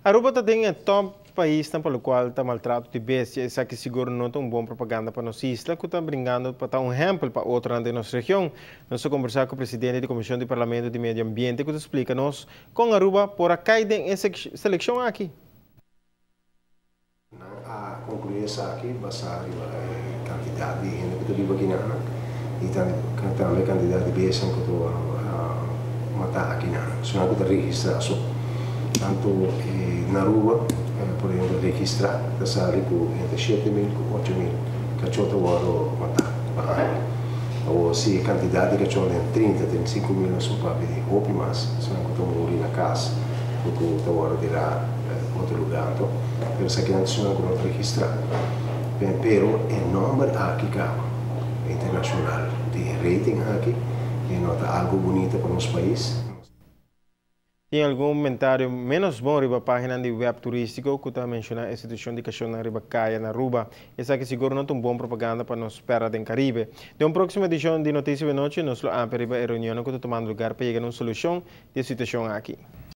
Aruba tem é top país pelo qual está maltrato de bestia, isso que seguro não tem uma boa propaganda para nós isla, que está brincando para dar um exemplo para outra da nossa região. Nós vamos conversar com o presidente da Comissão de Parlamento de Meio Ambiente, que explica nos com Aruba por a caída em seleção aqui. A concluir essa aqui, passar a quantidade de gente que estou aqui e também a quantidade de bestia que estou matar aqui na, só que está registrado. Tanto na Aruba, por exemplo, registrar, está ali com entre 7.000 e 8.000 cachorros vão matar. Ou se a quantidade de cachorros é 30, 35.000, não são para pedir roupa mais, só que estão ali na casa, porque estão de lá outro lugar, então, per essa que não são registrados. Pero o número aqui internacional de rating aqui, é nota algo bonito para o nosso país. Tem algum comentário menos bom na página de web turístico que está mencionando a instituição de educação na Caia na Aruba. Essa que seguro não tem boa propaganda para nos espera do Caribe. De uma próxima edição de Notícias de Noite, nós vamos a reunião que está tomando lugar para chegar a uma solução da situação aqui.